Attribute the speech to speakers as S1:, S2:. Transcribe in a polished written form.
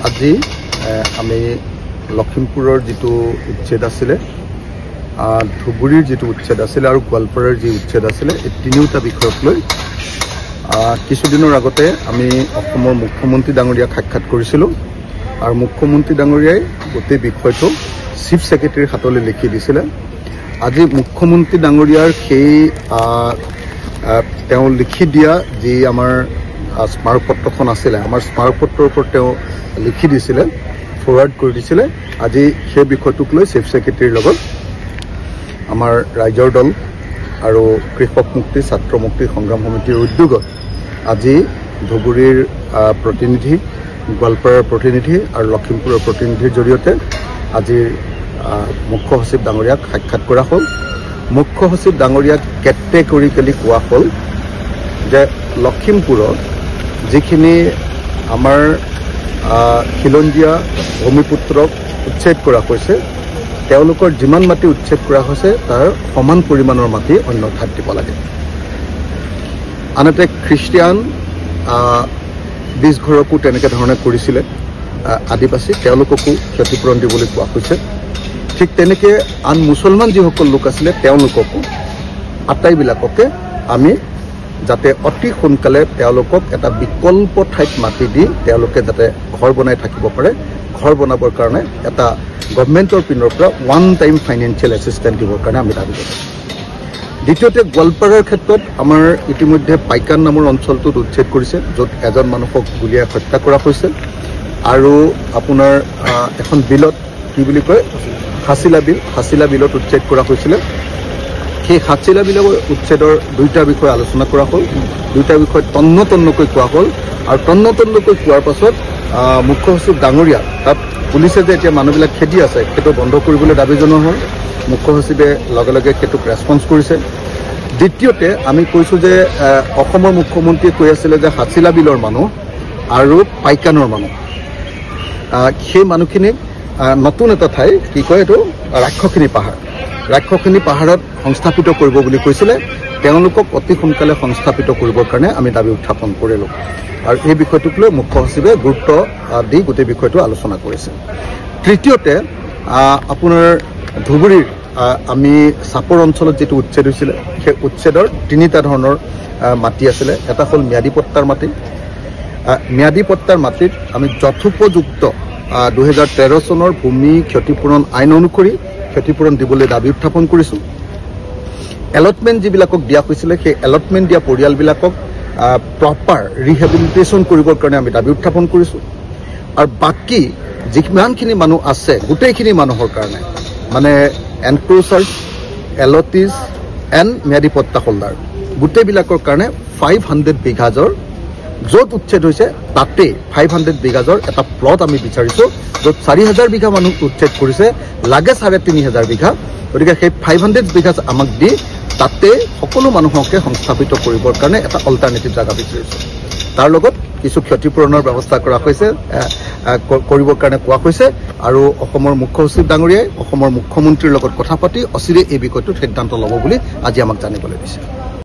S1: আজি আমি লখিমপুৰৰ যেটো উচ্ছেদ আছিলে ধুবুৰীৰ যেটো উচ্ছেদ আছিলে আৰু গোৱালপাৰাৰ যে উচ্ছেদ আছিলে এই তিনিওটা বিষয়ক লৈ কিছুদিনৰ আগতে আমি অসমৰ মুখ্যমন্ত্ৰী ডাঙৰীয়াক সাক্ষাৎ কৰিছিলোঁ আৰু মুখ্যমন্ত্ৰী ডাঙৰীয়াই গোটেই বিষয়টো চিফ সেক্ৰেটাৰীৰ হাতলৈ লিখি দিছিলে। আজি মুখ্যমন্ত্ৰী ডাঙৰীয়াৰ সেই তেওঁ লিখি দিয়া যি আমাৰ স্মাৰকপত্ৰখন আছিলে আমাৰ স্মাৰকপত্ৰৰ ওপৰত তেওঁ লিখি দিছিলে ফৰৱাৰ্ড কৰি দিছিলে। আজি সেই বিষয়টোক লৈ চিফ সেক্ৰেটাৰীৰ লগত আমাৰ ৰাইজৰ দল আৰু কৃষক মুক্তি ছাত্ৰ মুক্তি সংগ্ৰাম সমিতিৰ উদ্যোগত আজি ধুবুৰীৰ প্ৰতিনিধি গোৱালপাৰাৰ প্ৰতিনিধি আৰু লখিমপুৰৰ প্ৰতিনিধিৰ জৰিয়তে আজিৰ মুখ্য সচিব ডাঙৰীয়াক সাক্ষাৎ কৰা হ'ল। মুখ্য সচিব ডাঙৰীয়াক কেটেগৰিকেলি কোৱা হ'ল যে লখিমপুৰত যিখিনি আমাৰ খিলঞ্জীয়া ভূমিপুত্ৰক উচ্ছেদ কৰা হৈছে তেওঁলোকৰ যিমান মাটি উচ্ছেদ কৰা হৈছে তাৰ সমান পৰিমাণৰ মাটি অন্য ঠাইত দিব লাগে। আনহাতে খ্ৰীষ্টিয়ান 20 ঘৰকো তেনেকৈ ধৰণে কৰিছিলে আদিবাসী তেওঁলোককো ক্ষতিপূৰণ দিবলৈ কোৱা হৈছে। ঠিক তেনেকৈ আন মুছলমান যিসকল লোক আছিলে তেওঁলোককো আটাইবিলাককে আমি যাতে অতি সোনকালে তেওঁলোকক এটা বিকল্প ঠাইত মাটি দি তেওঁলোকে যাতে ঘৰ বনাই থাকিব পাৰে ঘৰ বনাবৰ কাৰণে এটা গভৰ্ণমেণ্টৰ পিনৰ পৰা ওৱান টাইম ফাইনেন্সিয়েল এছিষ্টেণ্ট দিবৰ কাৰণে আমি দাবী কৰিছোঁ। দ্বিতীয়তে গোৱালপাৰাৰ ক্ষেত্ৰত আমাৰ ইতিমধ্যে পাইকান নামৰ অঞ্চলটোত উচ্ছেদ কৰিছে য'ত এজন মানুহক গুলীয়াই হত্যা কৰা হৈছে আৰু আপোনাৰ এখন বিলত কি বুলি কয় হাছিলা বিলত উচ্ছেদ কৰা হৈছিলে। সেই হাছিলা বিলৰ উচ্ছেদৰ দুইটা বিষয় আলোচনা কৰা হ'ল, দুইটা বিষয় তন্নকৈ কোৱা হ'ল আৰু তন্নকৈ কোৱাৰ পাছত মুখ্য সচিব ডাঙৰীয়া তাত পুলিচে যে এতিয়া মানুহবিলাক খেদি আছে সেইটো বন্ধ কৰিবলৈ দাবী জনোৱা হ'ল। মুখ্য সচিবে লগে লগে সেইটোক ৰেছপন্স কৰিছে। দ্বিতীয়তে আমি কৈছোঁ যে অসমৰ মুখ্যমন্ত্ৰীয়ে কৈ আছিলে যে হাছিলা বিলৰ মানুহ আৰু পাইকানৰ মানুহ সেই মানুহখিনিক নতুন এটা ঠাই কি কয় এইটো ৰাক্ষসিনী পাহাৰত সংস্থাপিত কৰিব বুলি কৈছিলে। তেওঁলোকক অতি সোনকালে সংস্থাপিত কৰিবৰ কাৰণে আমি দাবী উত্থাপন কৰিলোঁ আৰু এই বিষয়টোক লৈ মুখ্য সচিবে গুৰুত্ব দি গোটেই বিষয়টো আলোচনা কৰিছে। তৃতীয়তে আপোনাৰ ধুবুৰীৰ আমি চাপৰ অঞ্চলত যিটো উচ্ছেদ হৈছিলে সেই উচ্ছেদৰ তিনিটা ধৰণৰ মাটি আছিলে। এটা হ'ল ম্যাদী পট্টাৰ মাটি। ম্যাদী পট্টাৰ মাটিত আমি যথোপযুক্ত 2013 চনৰ ভূমি ক্ষতিপূৰণ আইন অনুসৰি ক্ষতিপূৰণ দিবলৈ দাবী উত্থাপন কৰিছোঁ। এলটমেণ্ট যিবিলাকক দিয়া হৈছিলে সেই এলটমেণ্ট দিয়া পৰিয়ালবিলাকক প্ৰপাৰ ৰিহেবিলিটেশ্যন কৰিবৰ কাৰণে আমি দাবী উত্থাপন কৰিছোঁ আৰু বাকী যিমানখিনি মানুহ আছে গোটেইখিনি মানুহৰ কাৰণে মানে এনক্ৰোচাৰ্ছ এলটিজ এণ্ড ম্যাদী পট্টা হোল্ডাৰ গোটেইবিলাকৰ কাৰণে 500 বিঘাজৰ য'ত উচ্ছেদ হৈছে তাতেই 500 বিঘাজৰ এটা প্লট আমি বিচাৰিছোঁ য'ত 4000 বিঘা মানুহ উচ্ছেদ কৰিছে লাগে 3500 বিঘা। গতিকে সেই 500 বিঘা আমাক দি তাতে সকলো মানুহকে সংস্থাপিত কৰিবৰ কাৰণে এটা অল্টাৰনেটিভ জাগা বিচাৰিছোঁ। তাৰ লগত কিছু ক্ষতিপূৰণৰ ব্যৱস্থা কৰা হৈছে কৰিবৰ কাৰণে কোৱা হৈছে আৰু অসমৰ মুখ্য সচিব ডাঙৰীয়াই অসমৰ মুখ্যমন্ত্ৰীৰ লগত কথা পাতি অচিৰে এই বিষয়টোত সিদ্ধান্ত ল'ব বুলি আজি আমাক জানিবলৈ দিছে।